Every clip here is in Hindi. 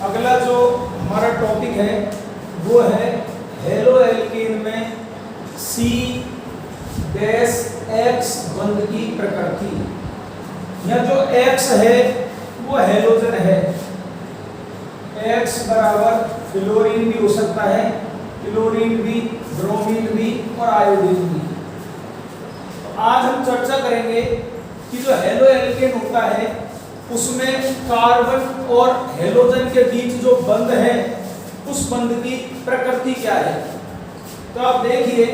अगला जो हमारा टॉपिक है वो है हेलो एल्केन में C-X बंध की प्रकृति। यह जो X है वो हेलोजन है। X बराबर फ्लोरीन भी हो सकता है, क्लोरीन भी, ब्रोमीन भी और आयोडीन भी। तो आज हम चर्चा करेंगे कि जो हेलो एल्केन होता है उसमें कार्बन और हेलोजन के बीच जो बंध है उस बंध की प्रकृति क्या है। तो आप देखिए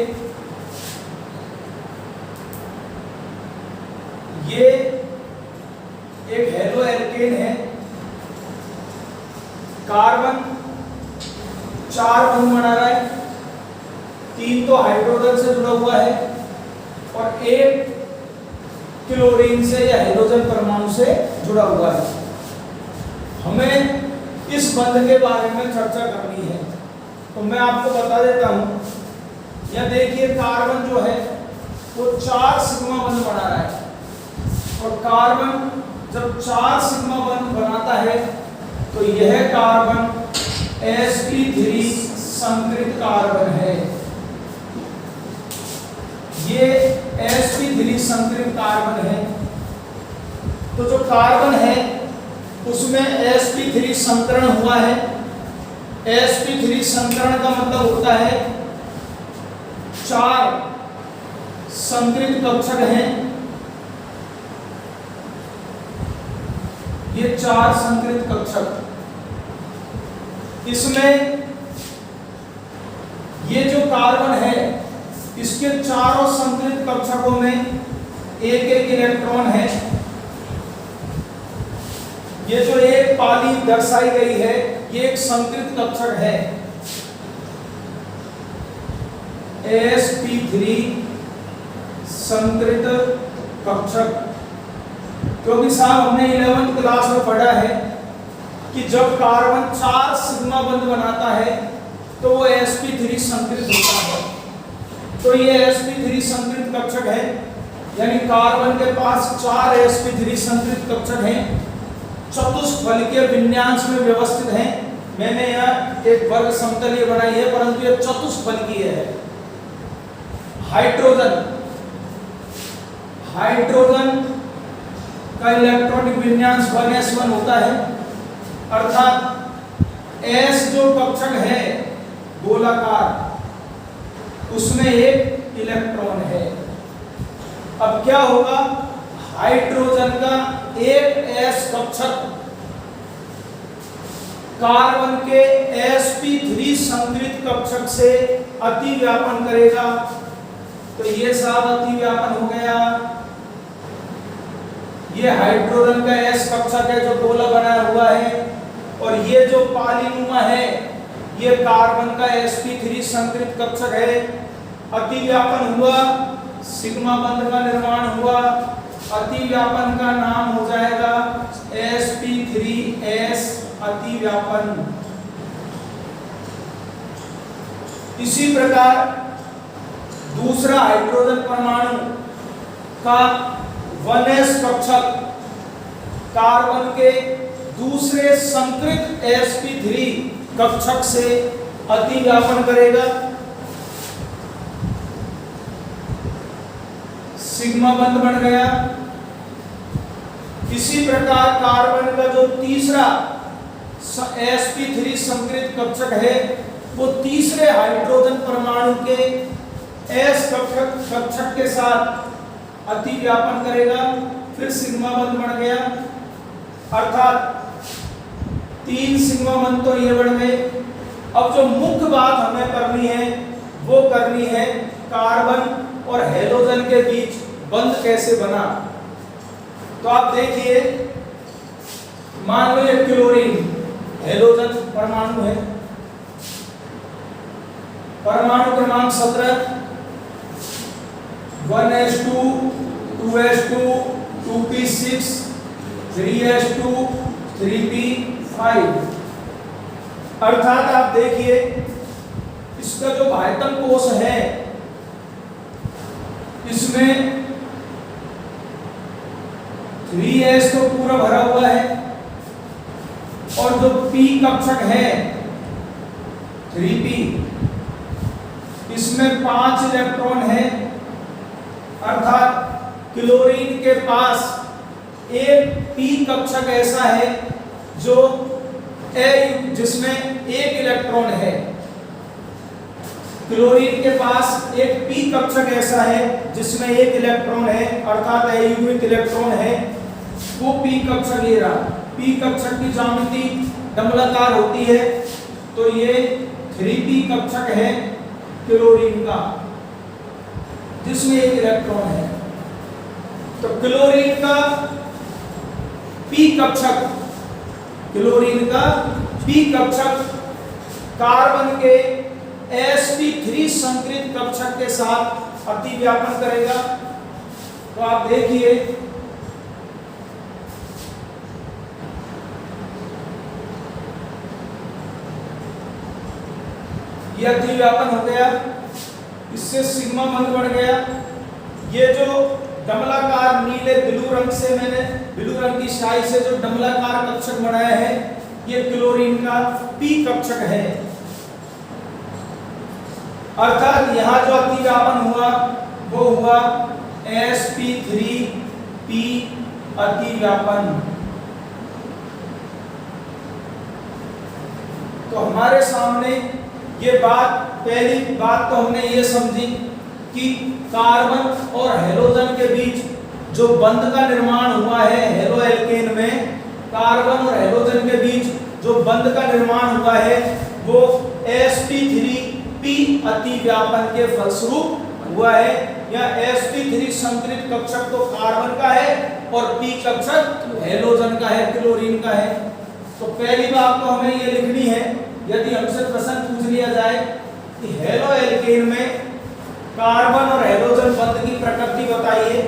ये एक हेलो एल्केन है। कार्बन 4 बंध बना रहा है, 3 तो हाइड्रोजन से जुड़ा हुआ है और 1 क्लोरीन से या हेलोजन परमाणु से जुड़ा हुआ है। हमें इस बंध के बारे में चर्चा करनी है, तो मैं आपको बता देता हूं। यह देखिए कार्बन जो है वो 4 सिग्मा बंध बना रहा है और कार्बन जब 4 सिग्मा बंध बनाता है तो यह कार्बन sp3 संकरित कार्बन है। ये sp3 संकरित कार्बन है। तो जो कार्बन है उसमें sp3 संकरण हुआ है। sp3 संकरण का मतलब होता है 4 संकरित कक्षक हैं। ये 4 संकरित कक्षक, इसमें ये जो कार्बन है इसके चारों संकरित कक्षकों में एक इलेक्ट्रॉन है। ये जो एक पाली दर्शाई गई है ये एक संकरित कक्षक है sp3 संकरित कक्षक। क्योंकि साहब हमने 11th क्लास में पढ़ा है कि जब कार्बन 4 सिग्मा बंध बनाता है तो वो sp3 संकरित होता है। तो ये sp3 संकरित कक्षक है, यानी कार्बन के पास 4 sp3 संकरित कक्षक हैं, चतुष्फलकीय विन्यास में व्यवस्थित हैं। मैंने यहाँ एक वर्ग समतलीय बनाई है परंतु ये चतुष्फलकीय है। हाइड्रोजन का इलेक्ट्रॉनिक विन्यास 1s1 होता है, अर्थात S जो कक्षक है गोलाकार उसमें एक इलेक्ट्रॉन है। अब क्या होगा, हाइड्रोजन का एक S कक्षक कार्बन के sp3 संकरित कक्षक से अतिव्यापन करेगा। तो ये साहब अतिव्यापन हो गया। ये हाइड्रोजन का S कक्षक है जो गोला बनाया हुआ है और ये जो पालीनुमा है ये कार्बन का sp3 संकरित कक्षक है। अतिव्यापन हुआ, सिग्मा बंध का निर्माण हुआ। अतिव्यापन का नाम हो जाएगा sp3s अतिव्यापन। इसी प्रकार दूसरा हाइड्रोजन परमाणु का 1s कक्षक कार्बन के दूसरे संकरित sp3 कक्षक से अतिव्यापन करेगा, सिग्मा बंध बन गया। इसी प्रकार कार्बन का जो तीसरा sp3 संकरित कक्षक है वो तीसरे हाइड्रोजन परमाणु के s कक्षक के साथ अतिव्यापन करेगा, फिर सिग्मा बंध बन गया। अर्थात 3 सिग्मा बंध तो ये बन गए। अब जो मुख्य बात हमें करनी है वो करनी है कार्बन और हेलोजन के बीच बंध कैसे बना। तो आप देखिए, मान लो ये क्लोरीन हेलोजन परमाणु है, परमाणु क्रमांक 17 1s2 2s2 2p6 3s2 3p5। अर्थात आप देखिए इसका जो भाइटल कोश है इसमें 3s तो पूरा भरा हुआ है और जो p कक्षक है 3p, इसमें 5 इलेक्ट्रॉन है, अर्थात क्लोरीन के पास एक p कक्षक ऐसा है जो जिसमें 1 इलेक्ट्रॉन है। क्लोरीन के पास एक p कक्षक ऐसा है जिसमें 1 इलेक्ट्रॉन है, अर्थात अयुग्मित इलेक्ट्रॉन है, वो p कक्षक ले रहा। p कक्षक की ज्यामिति डमलाकार होती है, तो ये 3p कक्षक है क्लोरीन का, जिसमें 1 इलेक्ट्रॉन है। तो क्लोरीन का p कक्षक, क्लोरीन का p कक्षक कार्बन के sp3 संकृत कक्षक के साथ अतिव्यापन करेगा। तो आप देखिए ये अतिव्यापन हो गया, इससे सिग्मा बंध बढ़ गया। ये जो डमलाकार नीले ब्लू रंग से मैंने ब्लू रंग की स्याही से जो डमलाकार कक्षक बनाया है, ये क्लोरीन का p कक्षक है। अर्थात यहाँ जो अतिव्यापन हुआ वो हुआ sp3p अतिव्यापन। तो हमारे सामने ये बात, पहली बात तो हमने ये समझी कि कार्बन और हैलोजन के बीच जो बंध का निर्माण हुआ है हेलो एल्केन में, कार्बन और हैलोजन के बीच जो बंध का निर्माण हुआ है वो sp3p अतिव्यापन के फलस्वरूप हुआ है। या sp3 संकृत कक्षक तो कार्बन का है और p कक्षक हैलोजन का है, क्लोरीन का है। तो पहली बात तो हमें ये लिखनी है, यदि हमसे प्रश्न पूछ लिया जाए कि हेलो एल्केन में कार्बन और हैलोजन बंध की प्रकृति बताइए,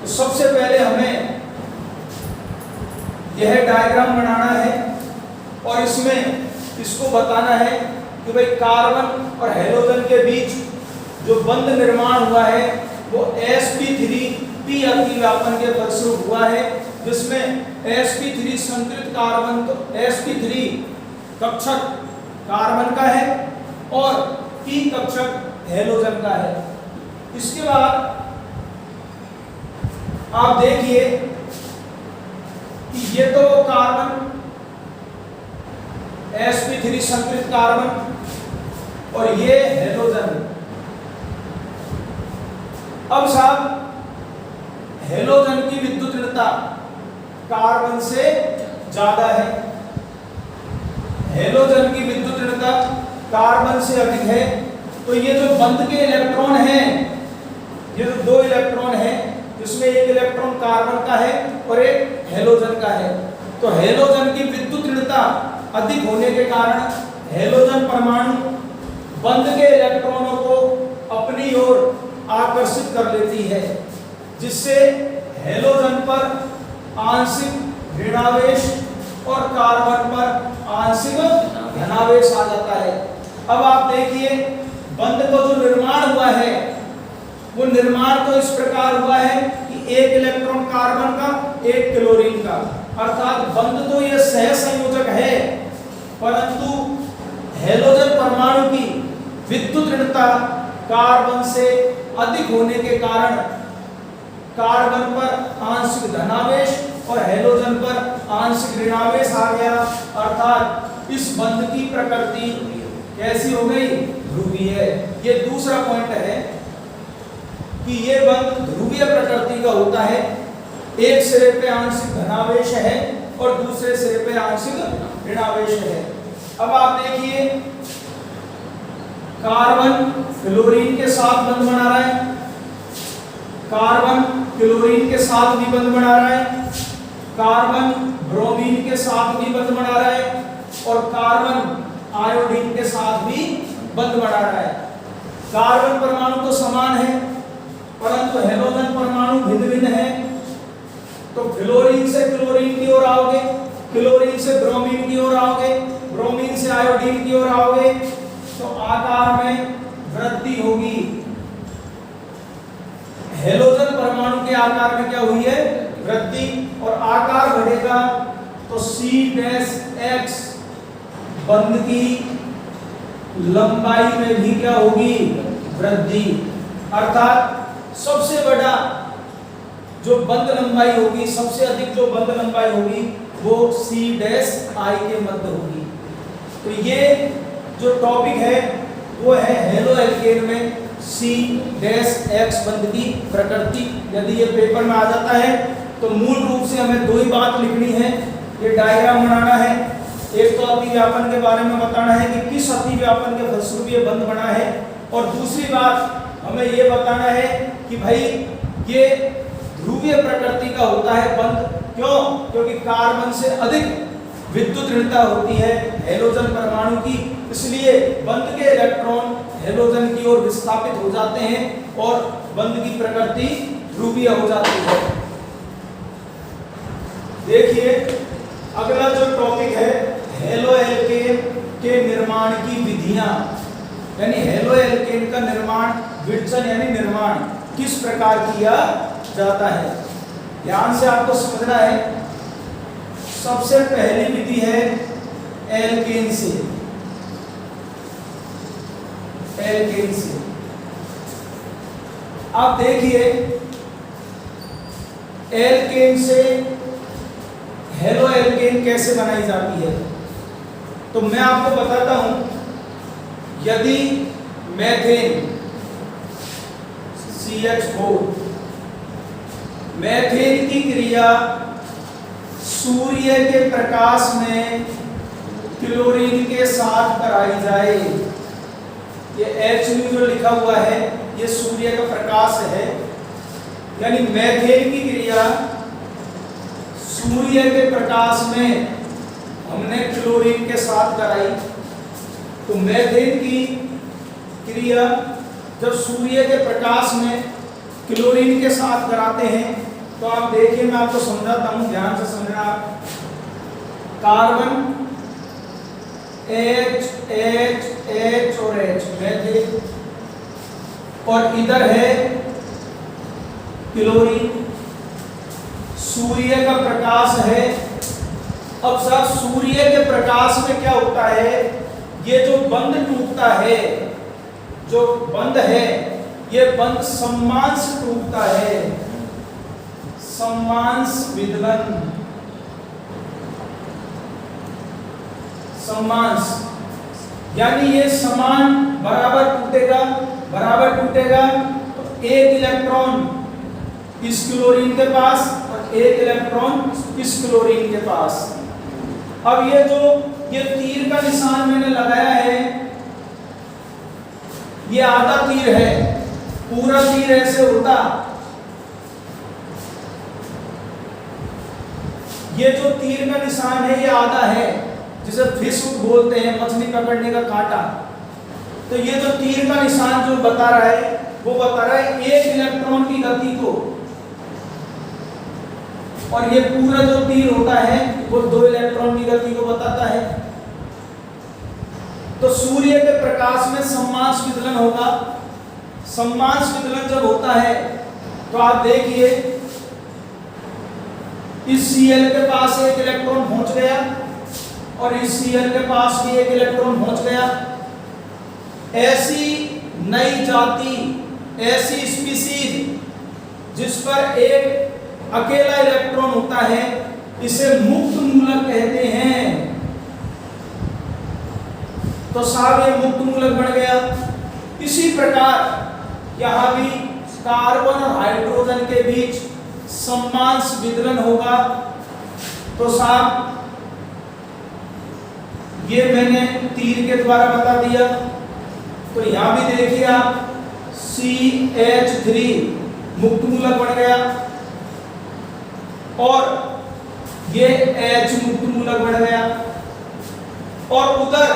तो सबसे पहले हमें यह डायग्राम बनाना है और इसमें इसको बताना है कि भाई कार्बन और हैलोजन के बीच जो बंध निर्माण हुआ है वो sp3p अतिव्यापन के फलस्वरूप हुआ है, जिसमें sp3 संकृत कार्बन तो sp3 कक्षक कार्बन का है और p कक्षक हैलोजन का है। इसके बाद आप देखिए कि ये तो कार्बन sp3 संकृत कार्बन और ये हैलोजन। अब साहब हैलोजन की विद्युत ऋणता कार्बन से ज्यादा है, हैलोजन की विद्युत ऋणता कार्बन से अधिक है। तो ये जो बंध के इलेक्ट्रॉन हैं, ये जो 2 इलेक्ट्रॉन हैं, जिसमें 1 इलेक्ट्रॉन कार्बन का है और 1 हैलोजन का है, तो हैलोजन की विद्युत ऋणता अधिक होने के कारण हैलोजन परमाणु बंध के इलेक्ट्रॉनों को अपनी ओर आकर्षित कर लेती है, जिससे हैलोजन पर आंशिक ऋणावेश और कार्बन पर आंशिक धनावेश आ जाता है। अब आप देखिए बंध का जो निर्माण हुआ है वो निर्माण तो इस प्रकार हुआ है कि 1 इलेक्ट्रॉन कार्बन का 1 क्लोरीन का, अर्थात बंध तो ये सहसंयोजक है, परंतु हैलोजन परमाणु की विद्युत ऋणता कार्बन से अधिक होने के कारण कार्बन पर आंशिक धनावेश और हैलोजन पर आंशिक ऋणावेश आ गया, अर्थात इस बंध की प्रकृति कैसी हो गई? ध्रुवीय। ये दूसरा पॉइंट है कि ये बंध ध्रुवीय प्रकृति का होता है, एक सिरे पे आंशिक धनावेश है और दूसरे सिरे पे आंशिक ऋणावेश है। अब आप देखिए कार्बन क्लोरीन के साथ बंध बना रहा है, कार्बन क्लोरीन के साथ भी बंध बना रहा है, कार्बन ब्रोमीन के साथ भी बंध बना रहा है और कार्बन आयोडीन के साथ भी बंध बना रहा है। कार्बन परमाणु तो समान है, परंतु हैलोजन परमाणु भिन्न भिन्न है। तो क्लोरीन से क्लोरीन की ओर आओगे, क्लोरीन से ब्रोमीन की ओर आओगे, ब्रोमीन से आयोडीन की ओर आओगे, तो आकार में वृद्धि होगी। हैलोजन परमाणु के आकार में क्या हुई है? वृद्धि। और आकार बढ़ेगा तो C-X बंध की लंबाई में भी क्या होगी? वृद्धि। अर्थात सबसे बड़ा जो बंध लंबाई होगी, सबसे अधिक जो बंध लंबाई होगी वो C-I के मध्य होगी। तो ये जो टॉपिक है वो है हेलो एल्केन में C-X बंध की प्रकृति। यदि ये पेपर में आ जाता है तो मूल रूप से हमें दो ही बात लिखनी है, ये डायग्राम बनाना है। एक तो अतिव्यापन के बारे में बताना है कि किस अतिव्यापन के फलस्वरूप ये बंध बना है, और दूसरी बात हमें ये बताना है कि भाई ये ध्रुवीय प्रकृति का होता है बंध। क्यों? क्योंकि कार्बन से अधिक विद्युत ऋणता होती है हैलोजन परमाणु की, इसलिए बंध के इलेक्ट्रॉन हैलोजन की ओर विस्थापित हो जाते हैं और बंध की प्रकृति ध्रुवीय हो जाती है। देखिए अगला जो टॉपिक है हेलो एल्केन के निर्माण की विधियां, यानी हेलो एल्केन का निर्माण, विघटन यानी निर्माण किस प्रकार किया जाता है। ध्यान से आपको समझना है। सबसे पहली विधि है एल्केन से। एल्केन से आप देखिए एल्केन से हेलो एल्केन कैसे बनाई जाती है। तो मैं आपको बताता हूं, यदि मेथेन CH4, मेथेन की क्रिया सूर्य के प्रकाश में क्लोरीन के साथ कराई जाए, ये H जो लिखा हुआ है ये सूर्य का प्रकाश है, यानी मेथेन की क्रिया सूर्य के प्रकाश में हमने क्लोरीन के साथ कराई। तो मेथेन की क्रिया जब सूर्य के प्रकाश में क्लोरीन के साथ कराते हैं तो आप देखिए, मैं आपको समझाता हूं, ध्यान से समझना। कार्बन H H H और H मेथेन, और इधर है क्लोरीन, सूर्य का प्रकाश है। अब सर सूर्य के प्रकाश में क्या होता है, ये जो बंध टूटता है, जो बंध है ये बंध सम्मान से टूटता है, सम्मांश विदलन। सम्मांश यानी ये समान बराबर टूटेगा, बराबर टूटेगा। तो एक इलेक्ट्रॉन इस क्लोरीन के पास और एक इलेक्ट्रॉन इस क्लोरीन के पास। अब ये जो ये तीर का निशान मैंने लगाया है, ये आधा तीर है, पूरा तीर ऐसे होता। ये जो तीर का निशान है ये आधा है, जिसे फिश हुक बोलते हैं, मछली पकड़ने का कांटा। तो ये जो तीर का निशान जो बता रहा है वो बता रहा है एक इलेक्ट्रॉन की गति को, और ये पूरा जो तीर होता है वो दो इलेक्ट्रॉन की गति को बताता है। तो सूर्य के प्रकाश में सम्मांश विदलन होगा। सम्मांश विदलन जब होता है तो आप देखिए इस Cl के पास एक इलेक्ट्रॉन पहुंच गया और इस Cl के पास भी एक इलेक्ट्रॉन पहुंच गया। ऐसी नई जाति, ऐसी स्पीसीज जिस पर एक अकेला इलेक्ट्रॉन होता है, इसे मुक्त मूलक कहते हैं। तो साहब ये मुक्त मूलक बन गया। इसी प्रकार यहां भी कार्बन और हाइड्रोजन के बीच सम्मांश विदलन होगा। तो साहब ये मैंने तीर के द्वारा बता दिया। तो यहां भी देखिए आप CH3 मुक्त मूलक बन गया और ये H मुक्त मूलक बन गया, और उधर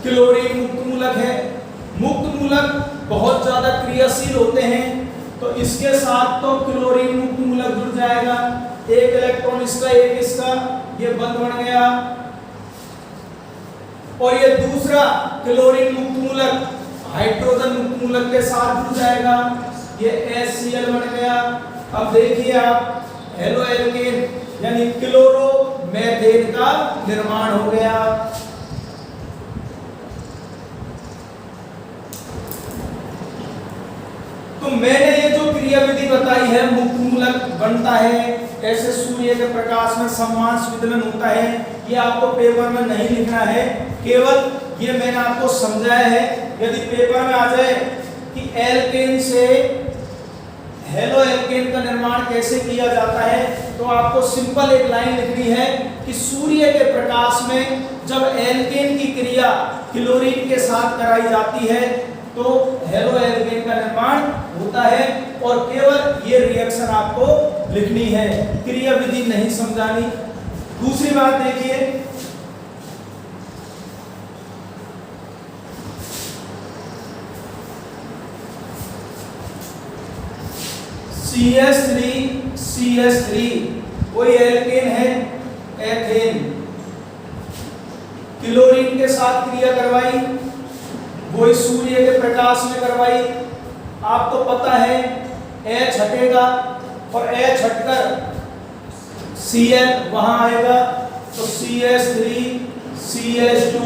क्लोरीन मुक्त मूलक है। मुक्त मूलक बहुत ज्यादा क्रियाशील होते हैं, तो इसके साथ तो क्लोरीन मुक्त मूलक जुड़ जाएगा, एक इलेक्ट्रॉन इसका एक इसका, ये बंध बन गया। और ये दूसरा क्लोरीन मुक्त मूलक हाइड्रोजन मुक्त मूलक के साथ जुड़ जाएगा, ये HCl बन गया। अब देखिए आप हेलो एल्केन यानी क्लोरो मेथेन का निर्माण हो गया। तो मैंने ये जो क्रियाविधि बताई है, मुक्तमूलक बनता है, ऐसे सूर्य के प्रकाश में सम्मान विदलन होता है, ये आपको पेपर में नहीं लिखना है, केवल ये मैंने आपको समझाया है। यदि पेपर में आ जाए कि एल्केन से हेलो एल्केन का निर्माण कैसे किया जाता है, तो आपको सिंपल एक लाइन लिखनी है कि सूर्य के प्रकाश में जब एल्केन की क्रिया क्लोरीन के साथ कराई जाती है तो हेलो एल्केन का निर्माण होता है, और केवल ये रिएक्शन आपको लिखनी है, क्रिया विधि नहीं समझानी। दूसरी बात देखिए, CH3 कोई एल्केन है, एथेन, क्लोरीन के साथ क्रिया करवाई, वही सूर्य के प्रकाश में करवाई। आपको पता है H हटेगा और H हटकर Cl वहां आएगा, तो CH3 CH2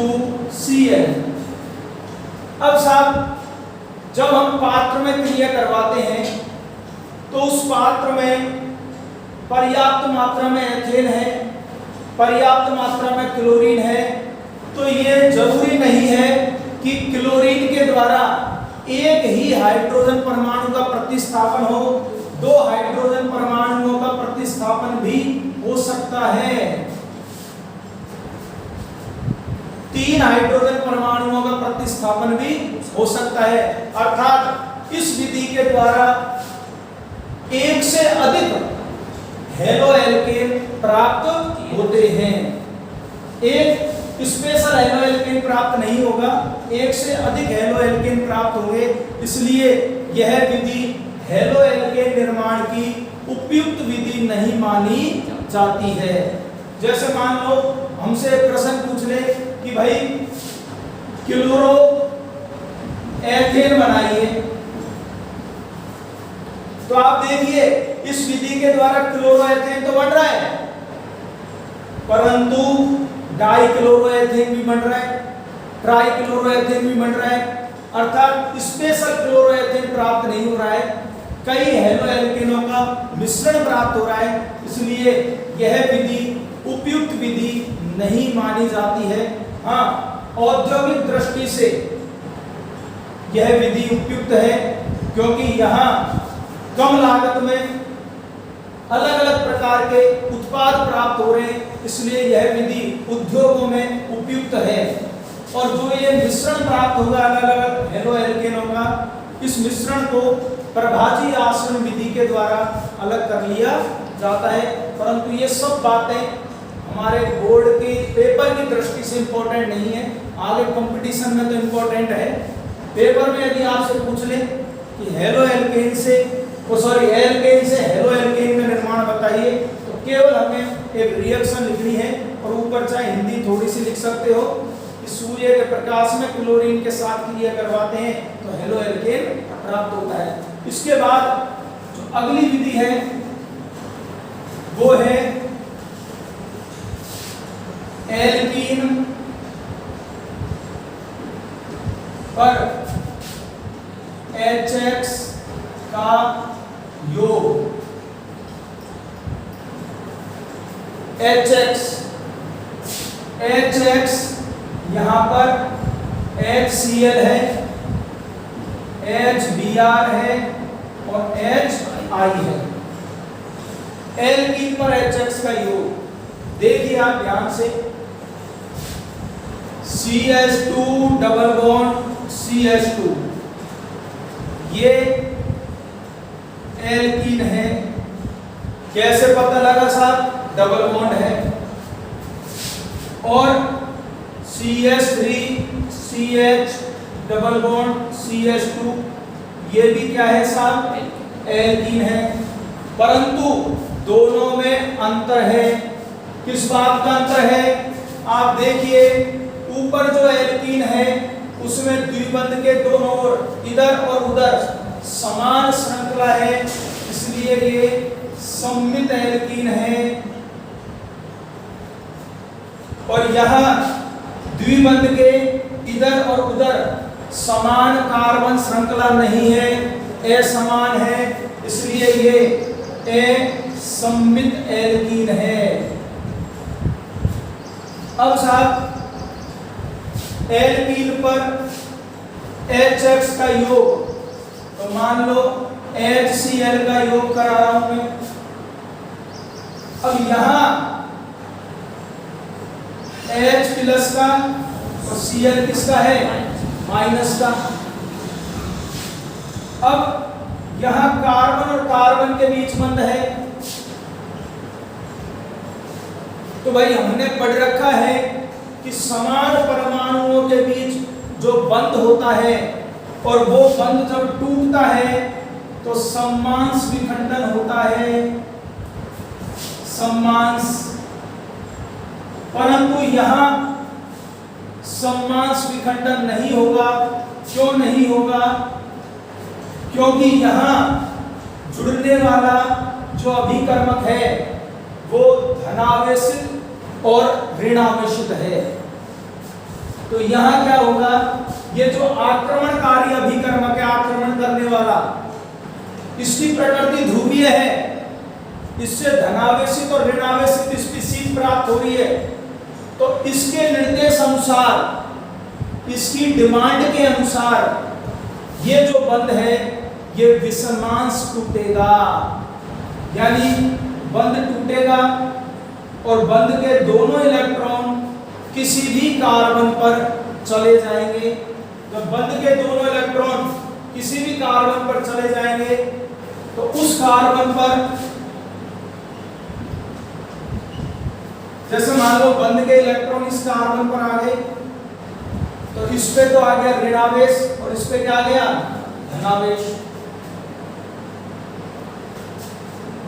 Cl। अब साहब जब हम पात्र में क्रिया करवाते हैं तो उस पात्र में पर्याप्त मात्रा में एथेन है, पर्याप्त मात्रा में क्लोरीन है, तो ये जरूरी नहीं है कि क्लोरीन के द्वारा एक ही हाइड्रोजन परमाणु का प्रतिस्थापन हो, दो हाइड्रोजन परमाणुओं का प्रतिस्थापन भी हो सकता है, 3 हाइड्रोजन परमाणुओं का प्रतिस्थापन भी हो सकता है। अर्थात इस विधि के द्वारा एक से अधिक हेलो एल्केन प्राप्त होते हैं। एक स्पेशल हेलो एल्केन प्राप्त नहीं होगा, एक से अधिक हेलो एल्केन प्राप्त होंगे, इसलिए यह विधि हेलो एल्केन निर्माण की उपयुक्त विधि नहीं मानी जाती है। जैसे मान लो हमसे प्रश्न पूछ ले कि भाई क्लोरो एथेन बनाइए, तो आप देखिए इस विधि के द्वारा क्लोरोएथेन तो बन रहा है, परंतु डाइक्लोरोएथेन भी बन रहा है, ट्राइक्लोरोएथेन भी बन रहा है, अर्थात स्पेशल क्लोरोएथेन प्राप्त नहीं हो रहा है, कई हेलो एल्केनों का मिश्रण प्राप्त हो रहा है, इसलिए यह विधि उपयुक्त विधि नहीं मानी जाती है। हाँ, औद्योगिक दृष्टि से यह विधि उपयुक्त है, क्योंकि यहाँ कम लागत में अलग अलग प्रकार के उत्पाद प्राप्त हो रहे हैं, इसलिए यह विधि उद्योगों में उपयुक्त है। और जो ये मिश्रण प्राप्त होगा अलग अलग हेलो एल्केनों का, इस मिश्रण को प्रभाजी आसवन विधि के द्वारा अलग कर लिया जाता है। परंतु ये सब बातें हमारे बोर्ड के पेपर की दृष्टि से इम्पोर्टेंट नहीं है, आगे कंपटीशन में तो इम्पोर्टेंट है। पेपर में यदि आपसे पूछ ले कि हेलो एल्केन से एल्केन से हेलो एल्केन का निर्माण बताइए, तो केवल हमें एक रिएक्शन लिखनी है, और ऊपर चाहे हिंदी थोड़ी सी लिख सकते हो कि सूर्य के प्रकाश में क्लोरीन के साथ क्रिया करवाते हैं तो हेलो एल्केन प्राप्त होता है। इसके बाद जो अगली विधि है वो है एल्कीन पर HX का योग, HX यहां पर HCl है, HBr है और HI है। एल्कीन पर HX का योग देखिए आप ध्यान से, CH2 डबल बॉन्ड CH2, ये एल्कीन है। कैसे पता लगा साहब? डबल बॉन्ड है। और CH3 CH double bond CH2, ये भी क्या है साहब? एल्कीन है। परंतु दोनों में अंतर है। किस बात का अंतर है? आप देखिए ऊपर जो एल्कीन है उसमें द्विबंध के दोनों ओर इधर और उधर समान श्रृंखला है, इसलिए ये सममित एल्कीन है। और यहाँ द्विबंध के इधर और उधर समान कार्बन श्रृंखला नहीं है, असमान है, इसलिए ये असममित एल्कीन है। अब साहब एल्कीन पर HX का योग, तो मान लो HCl का योग करा रहा हूं मैं। अब यहां H प्लस का और Cl किसका है, माइनस का। अब यहां कार्बन और कार्बन के बीच बंध है, तो भाई हमने पढ़ रखा है कि समान परमाणुओं के बीच जो बंध होता है और वो बंध जब टूटता है तो सम्मांश विखंडन होता है, सम्मांश। परंतु यहां सम्मांश विखंडन नहीं होगा। क्यों नहीं होगा? क्योंकि यहां जुड़ने वाला जो अभिकर्मक है वो धनावेशित और ऋणावेशित है। तो यहां क्या होगा, ये जो आक्रमणकारी अभिकर्मक है, आक्रमण करने वाला, इसकी प्रकृति ध्रुवीय है, इससे धनावेशित और ऋणावेशित स्पीशीज प्राप्त हो रही है। तो इसके निर्देश अनुसार, इसकी डिमांड के अनुसार ये जो बंध है ये विषमांश टूटेगा, यानी बंध टूटेगा और बंध के दोनों इलेक्ट्रॉन किसी भी कार्बन पर चले जाएंगे। जब बंध के दोनों इलेक्ट्रॉन किसी भी कार्बन पर चले जाएंगे तो उस कार्बन पर, जैसे मान लो बंध के इलेक्ट्रॉन इस कार्बन पर आ गए तो इस पे तो आ गया ऋणावेश और इस पे क्या आ गया, धनावेश।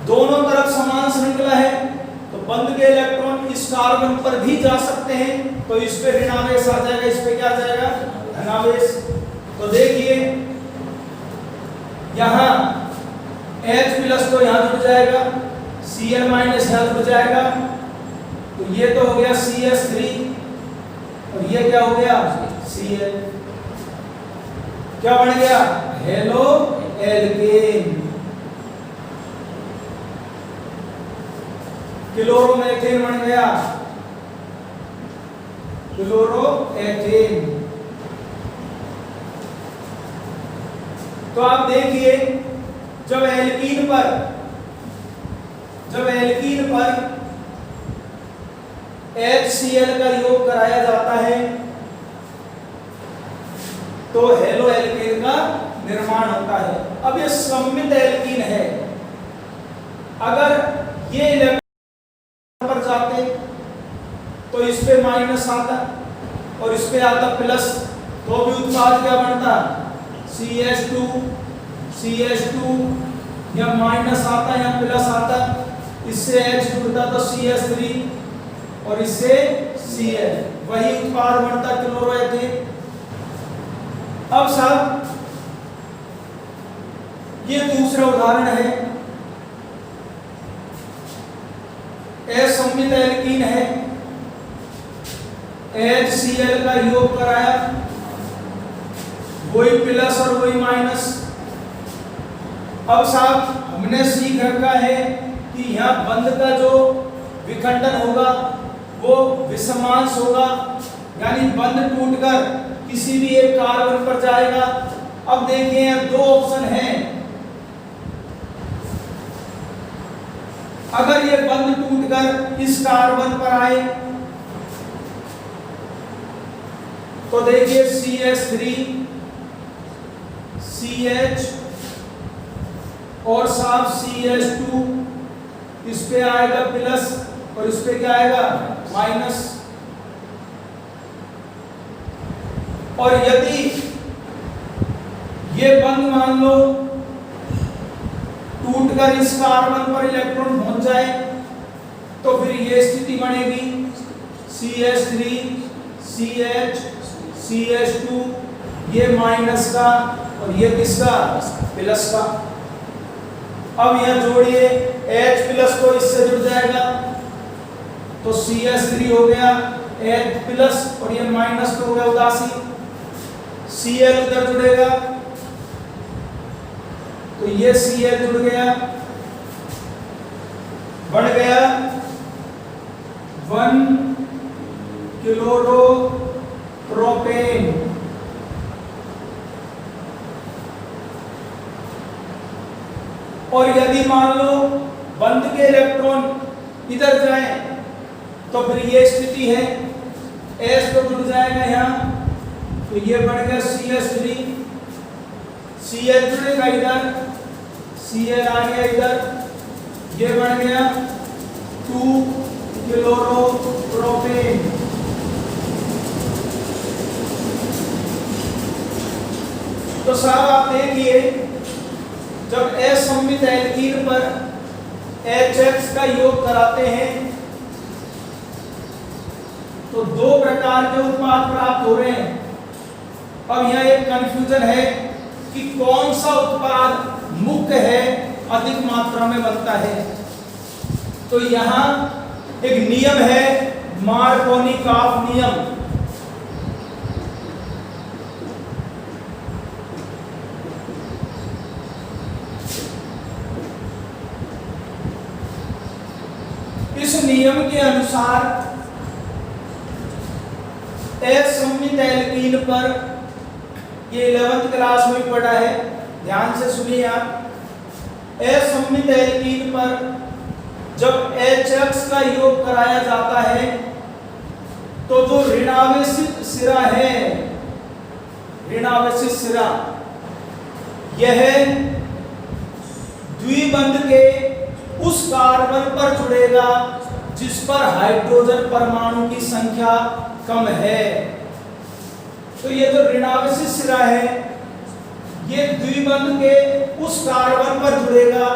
दोनों तरफ समान श्रृंखला है तो बंध के इलेक्ट्रॉन इस कार्बन पर भी जा सकते हैं, तो इस पे ऋणावेश आ जाएगा, इस पे क्या आ जाएगा, धनावेश। तो देखिए यहां H प्लस तो यहां जुड़ जाएगा, Cl माइनस यहां जुड़ जाएगा, तो ये तो हो गया CS3 और ये क्या हो गया, Cl। क्या बन गया, हेलो एल्केन। क्लोरोमेथेन बन गया, क्लोरोएथेन। तो आप देखिए जब एल्कीन पर HCl का योग कराया जाता है तो हेलो एल्केन का निर्माण होता है। अब ये सममित एल्कीन है, अगर ये इलेक्ट्रॉन पर जाते तो इस पे माइनस आता और इस पे आता प्लस, तो भी उत्पाद क्या बनता, CH2 या माइनस आता या प्लस आता, इससे H जुड़ता तो CS3 और इससे Cl, वही उत्पाद बनता क्लोरोएथेन। अब साहब ये दूसरा उदाहरण है, असममित एल्कीन है, HCl का योग कराया, वही प्लस और वही माइनस। अब साहब हमने सीख रखा है कि यहाँ बंध का जो विखंडन होगा वो विषमांश होगा, यानी बंध टूटकर किसी भी एक कार्बन पर जाएगा। अब देखिए यहाँ दो ऑप्शन हैं, अगर ये बंध टूटकर इस कार्बन पर आए तो देखिए CH3 CH और साथ CH2, इस पे आएगा प्लस और इस पे क्या आएगा, माइनस। और यदि ये बंध मान लो टूटकर इस कार्बन पर इलेक्ट्रॉन पहुंच जाए तो फिर ये स्थिति बनेगी CH3 CH CH2, ये माइनस का और ये किसका, प्लस का। अब यह जोड़िए H प्लस को इससे जुड़ जाएगा तो CH3 हो गया H प्लस और ये माइनस तो हो गया उदासी, Cl उधर जुड़ेगा तो ये Cl जुड़ गया, बढ़ गया 1 क्लोरो प्रोपेन। और यदि मान लो बंद के इलेक्ट्रॉन इधर जाएं तो फिर ये स्थिति है, S तो जुड़ जाएगा यहाँ, तो ये बढ़ गया CH3, Cl जुड़ेगा इधर, Cl आ गया इधर, ये बढ़ गया 2 क्लोरो प्रोपेन। तो साहब आप देखिए जब असममित एल्कीन पर HX का योग कराते हैं तो दो प्रकार के उत्पाद प्राप्त हो रहे हैं। अब यहाँ एक कंफ्यूजन है कि कौन सा उत्पाद मुख्य है, अधिक मात्रा में बनता है। तो यहाँ एक नियम है मार्कोनिकॉफ नियम। इस नियम के अनुसार असममित एल्कीन पर, ये 11th क्लास में पढ़ा है, ध्यान से सुनिए आप, असममित एल्कीन पर जब HX का योग कराया जाता है तो जो ऋणावेशित सिरा है, ऋणावेशित सिरा, यह द्विबंध के उस कार्बन पर जुड़ेगा जिस पर हाइड्रोजन परमाणु की संख्या कम है। तो ये जो ऋणावेशित सिरा है ये द्विबंध के उस कार्बन पर जुड़ेगा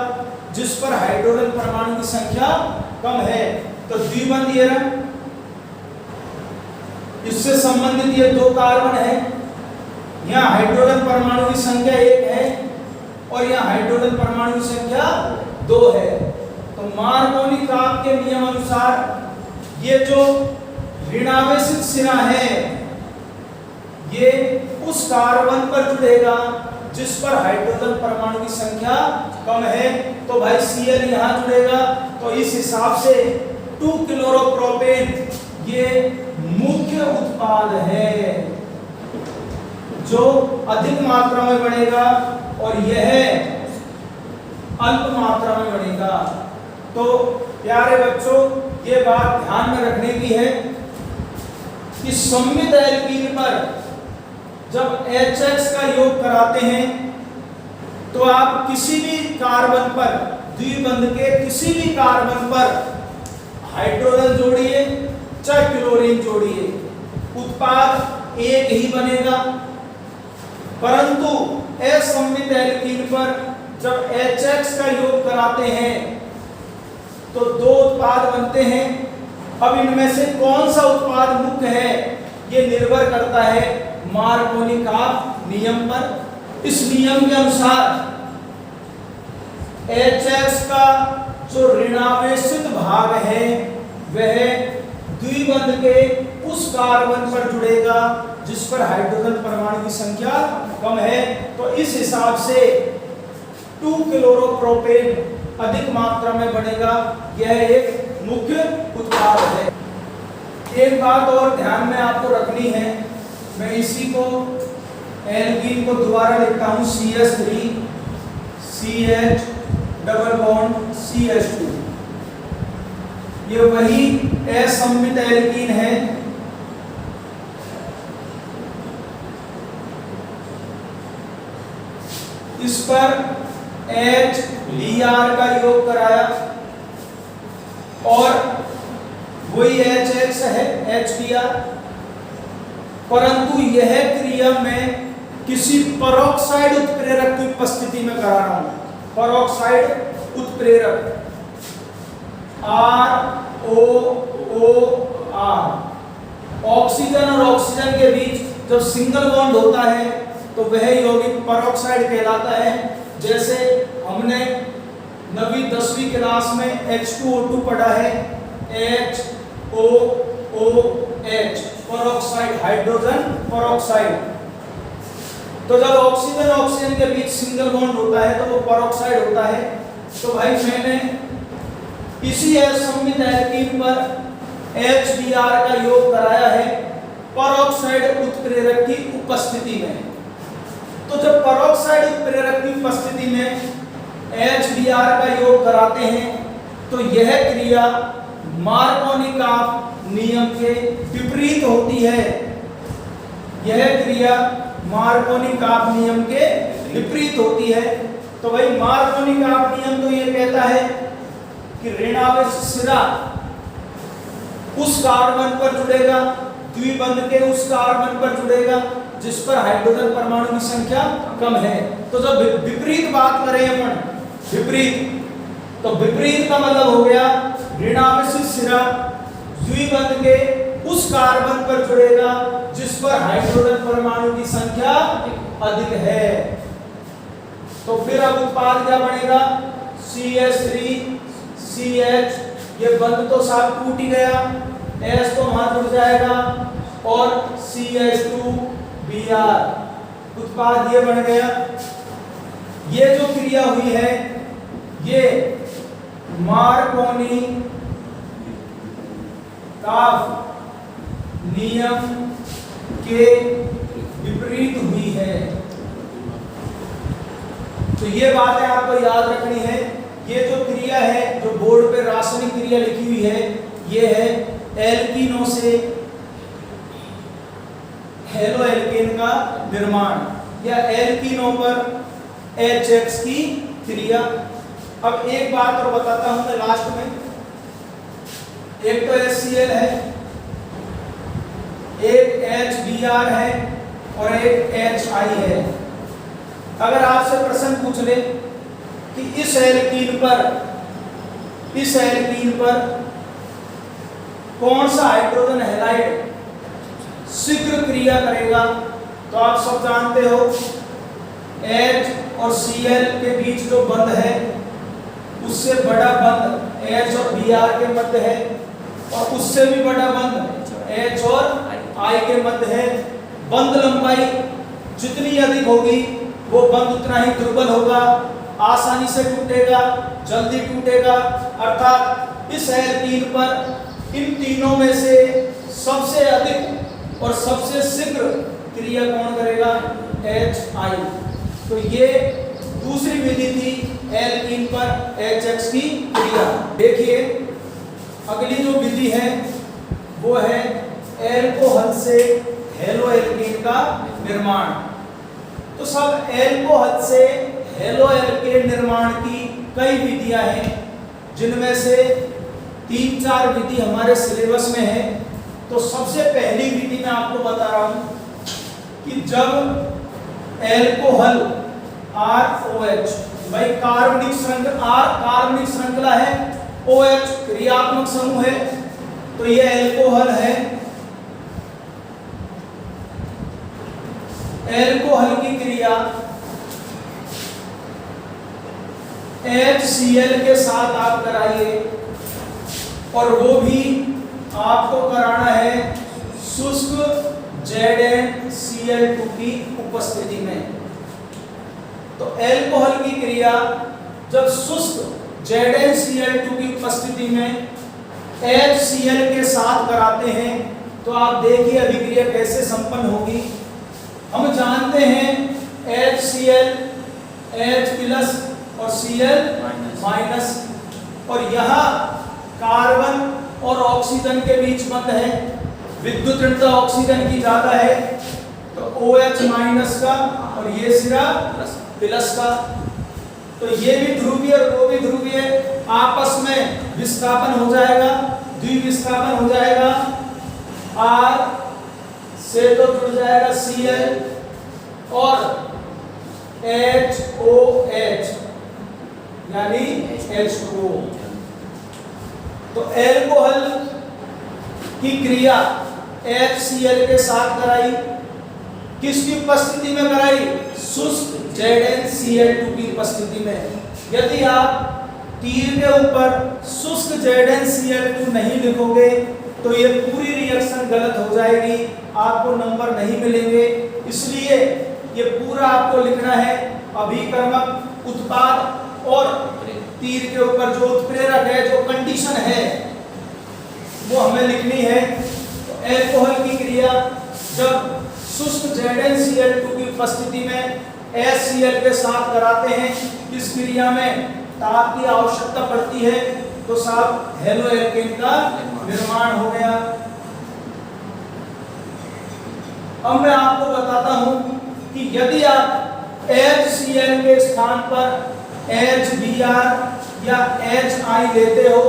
जिस पर हाइड्रोजन परमाणु की संख्या कम है। तो द्विबंध ये रहा, इससे संबंधित ये दो कार्बन है, यहाँ हाइड्रोजन परमाणु की संख्या 1 है और यहाँ हाइड्रोजन परमाणु की संख्या 2 है। तो मार्कोनिकॉफ के नियम अनुसार ये जो ऋणावेशित सिरा है ये उस कार्बन पर जुड़ेगा जिस पर हाइड्रोजन परमाणु की संख्या कम है। तो भाई Cl यहाँ जुड़ेगा, तो इस हिसाब से 2 क्लोरोप्रोपेन ये मुख्य उत्पाद है जो अधिक मात्रा में बनेगा और यह अल्प मात्रा में बनेगा। तो प्यारे बच्चों ये बात ध्यान में रखने की है कि सममित एल्कीन पर जब HX का योग कराते हैं तो आप किसी भी कार्बन पर, द्विबंध के किसी भी कार्बन पर हाइड्रोजन जोड़िए चाहे क्लोरीन जोड़िए, उत्पाद एक ही बनेगा। परंतु असममित एल्कीन पर जब HX का योग कराते हैं तो दो उत्पाद बनते हैं। अब इनमें से कौन सा उत्पाद मुख्य है ये निर्भर करता है मार्कोनिकॉफ नियम पर। इस नियम के अनुसार HX का जो ऋणावेशित भाग है वह द्विबंध के उस कार्बन पर जुड़ेगा जिस पर हाइड्रोजन परमाणु की संख्या कम है। तो इस हिसाब से 2 क्लोरोप्रोपेन अधिक मात्रा में बनेगा, यह एक मुख्य उत्पाद है। एक बात और ध्यान में आपको रखनी है, मैं इसी को एल्कीन को दोबारा लिखता हूं CH3 CH double bond CH2, ये वही असममित एल्कीन है। इस पर HBr का योग कराया और वही HX है HBr, परंतु यह क्रिया में किसी परोक्साइड उत्प्रेरक की उपस्थिति में करा रहा हूं। परोक्साइड उत्प्रेरक ROOR, ऑक्सीजन और ऑक्सीजन के बीच जब सिंगल बॉन्ड होता है तो वह यौगिक परोक्साइड कहलाता है। जैसे हमने 9वीं 10वीं क्लास में H2O2 पढ़ा है, HOO H, peroxide, hydrogen peroxide. तो जब ऑक्सीजन ऑक्सीजन के बीच सिंगल बॉन्ड होता है तो वो पेरोक्साइड होता है। तो भाई मैंने इसी असममित एल्कीन पर HBr का योग कराया है पेरोक्साइड उत्प्रेरक की उपस्थिति में। तो जब पेरोक्साइड उत्प्रेरक की उपस्थिति में HBr का योग कराते हैं तो यह क्रिया मार्कोनिकॉफ नियम के विपरीत होती है। यह क्रिया मार्कोनिकॉफ नियम के विपरीत होती है। तो भाई मार्कोनिकॉफ नियम तो ये कहता है कि ऋणावेश सिरा उस कार्बन पर जुड़ेगा, द्विबंध के उस कार्बन पर जुड़ेगा जिस पर हाइड्रोजन परमाणु की संख्या कम है। तो जब विपरीत बात करें अपन, विपरीत, तो विपरीत का मतलब हो गया ऋणावेशित सिरा द्विबंध के उस कार्बन पर जुड़ेगा जिस पर हाइड्रोजन परमाणु की संख्या अधिक है। तो फिर अब उत्पाद क्या बनेगा? CH3 CH, ये बंध तो साफ टूट ही गया, S तो वहां जुड़ जाएगा और CH2 Br, उत्पाद ये बन गया। ये जो क्रिया हुई है ये मार्कोनी काफ नियम के विपरीत हुई है। तो ये बातें आपको याद रखनी है। ये जो क्रिया है, जो बोर्ड पे रासायनिक क्रिया लिखी हुई है, ये है एल्कीनों से हेलो एल्केन का निर्माण या एल्कीनों पर HX की क्रिया। अब एक बात और बताता हूं मैं लास्ट में। एक तो HCl है, एक HBr है और एक HI है। अगर आपसे प्रश्न पूछ ले कि इस एल्कीन पर कौन सा हाइड्रोजन हैलाइड शीघ्र क्रिया करेगा, तो आप सब जानते हो H और Cl के बीच जो बंध है उससे बड़ा बंध H और Br के मध्य है और उससे भी बड़ा बंध H और I के मध्य है। बंध लंबाई जितनी अधिक होगी वो बंध उतना ही दुर्बल होगा, आसानी से टूटेगा, जल्दी टूटेगा। अर्थात इस एल्कीन पर इन तीनों में से सबसे अधिक और सबसे शीघ्र क्रिया कौन करेगा? HI। तो ये दूसरी विधि थी एल्कीन पर HX की क्रिया। देखिए अगली जो विधि है वो है एल्कोहल से हेलो एल्केन का निर्माण। तो सब एल्कोहल से हेलो एल्केन निर्माण की कई विधियां हैं, जिनमें से 3-4 विधि हमारे सिलेबस में है। तो सबसे पहली विधि मैं आपको बता रहा हूं कि जब एल्कोहल ROH, भाई कार्बनिक श्रृंखला R कार्बनिक श्रृंखला है, OH क्रियात्मक समूह है, तो ये एल्कोहल है। एल्कोहल की क्रिया HCl के साथ आप कराइए और वो भी आपको कराना है शुष्क ZnCl2 की उपस्थिति में। तो एल्कोहल की क्रिया जब शुष्क ZnCl2 की उपस्थिति में HCl के साथ कराते हैं तो आप देखिए अभिक्रिया कैसे संपन्न होगी। हम जानते हैं HCl H+ और Cl माइनस, और यहाँ कार्बन और ऑक्सीजन के बीच बंध है, विद्युत ऋणता ऑक्सीजन की ज्यादा है, तो OH माइनस का और ये सिरा प्लस का। तो ये भी ध्रुवीय और वो भी ध्रुवीय आपस में विस्थापन हो जाएगा, द्विविस्थापन हो जाएगा। R से तो जुड़ जाएगा Cl और HOH यानी H2O। तो एल्कोहल की क्रिया HCl के साथ कराई, किसकी उपस्थिति में कराई? शुष्क ZnCl2 की उपस्थिति में। यदि आप तीर के ऊपर शुष्क ZnCl2 नहीं लिखोगे तो ये पूरी रिएक्शन गलत हो जाएगी, आपको नंबर नहीं मिलेंगे। इसलिए ये पूरा आपको लिखना है। अभिकर्मक, उत्पाद और तीर के ऊपर जो उत्प्रेरक है, जो कंडीशन है, वो हमें लिखनी है। तो एल्कोहल की क्रिया जब शुष्क ZnCl2 की उपस्थिति में HCl के साथ कराते हैं, इस क्रिया में ताप की आवश्यकता पड़ती है, तो साहब हेलोएल्केन का निर्माण हो गया। अब मैं आपको बताता हूं कि यदि आप HCl के स्थान पर HBr या HI लेते हो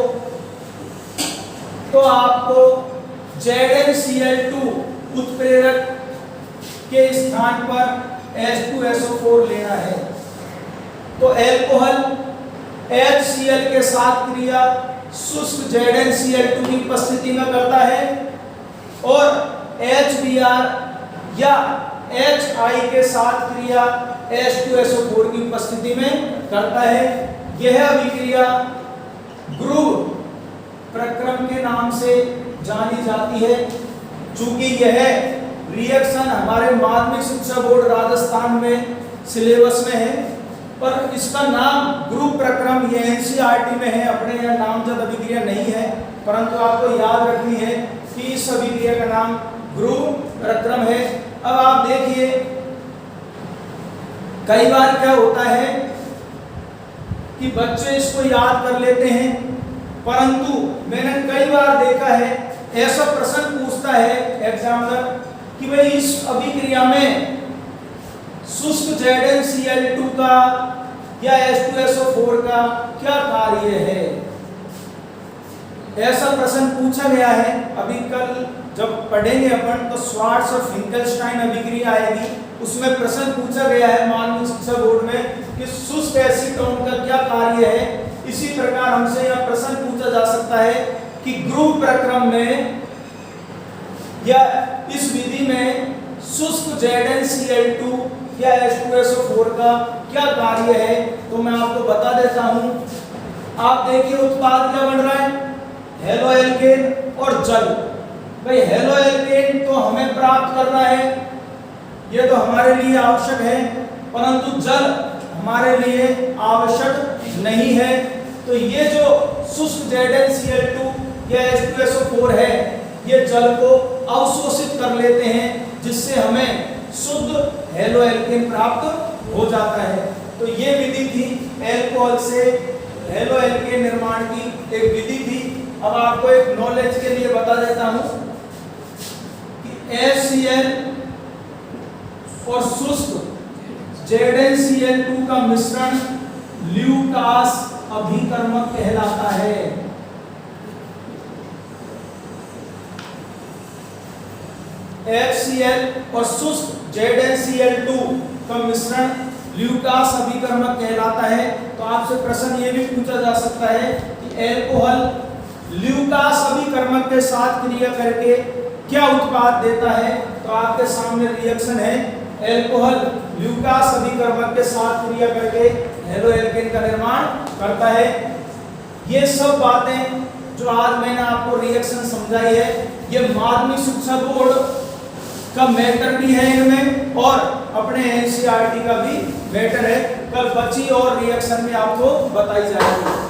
तो आपको ZnCl2 उत्प्रेरक के स्थान पर H2SO4 लेना है। तो एल्कोहल HCl के साथ क्रिया शुष्क ZnCl2 की उपस्थिति में करता है और HBr या HI के साथ क्रिया H2SO4 की उपस्थिति में करता है। यह अभिक्रिया ग्रुव प्रक्रम के नाम से जानी जाती है। चूंकि यह रिएक्शन हमारे माध्यमिक शिक्षा बोर्ड राजस्थान में सिलेबस में है, पर इसका नाम ग्रुव प्रक्रम ये NCERT में है, अपने यहाँ नामजद अभिक्रिया नहीं है, परंतु आपको याद रखनी है कि इस अभिक्रिया का नाम ग्रुव प्रक्रम है। अब आप देखिए, कई बार क्या होता है कि बच्चे इसको याद कर लेते हैं, परंतु मैंने कई बार देखा है ऐसा प्रश्न पूछता है एग्जामिनर कि भाई इस अभिक्रिया में शुष्क ZnCl2 का या H2SO4 का क्या कार्य है। ऐसा प्रश्न पूछा गया है। अभी कल जब पढ़ेंगे अपन तो श्वार्ट्ज और फिंकलस्टाइन अभिक्रिया आएगी, उसमें प्रश्न पूछा गया है माध्यमिक शिक्षा बोर्ड में कि शुष्क एसीटोन का क्या कार्य है। इसी प्रकार हमसे यह प्रश्न पूछा जा सकता है कि ग्रुव प्रक्रम में या इस विधि में शुष्क ZnCl2 या H2SO4 का क्या कार्य है। तो मैं आपको बता देता हूं। आप देखिए उत्पाद क्या बन रहा है, हेलोएल्केन और जल। भाई हेलोएल्केन तो हमें प्राप्त करना है, ये तो हमारे लिए आवश्यक है, परंतु जल हमारे लिए आवश्यक नहीं है। तो ये जो शुष्क ZnCl2 या H2SO4 है, ये जल को अवशोषित कर लेते हैं, जिससे हमें शुद्ध हेलोएल्केन प्राप्त हो जाता है। तो ये विधि थी एल्कोहल से हेलोएल्केन निर्माण की एक विधि थी। अब आपको एक नॉलेज के लिए बता देता हूं कि HCl और शुष्क ZnCl2 का मिश्रण ल्यूकास अभिकर्मक कहलाता है। HCl और शुष्क ZnCl2 का मिश्रण ल्यूकास अभिकर्मक कहलाता है। तो आपसे प्रश्न ये भी पूछा जा सकता है कि एल्कोहल ल्यूकास अभिकर्मक के साथ क्रिया करके क्या उत्पाद देता है। तो आपके सामने रिएक्शन है, एल्कोहल ल्यूकास अभिकर्मक के साथ क्रिया करके हेलोएल्केन का निर्माण करता है। ये सब बातें जो आज मैंने आपको रिएक्शन समझाई है, ये माध्यमिक शिक्षा बोर्ड का मैटर भी है इनमें और अपने NCERT का भी मैटर है। कल बची और रिएक्शन में आपको बताई जाएगी।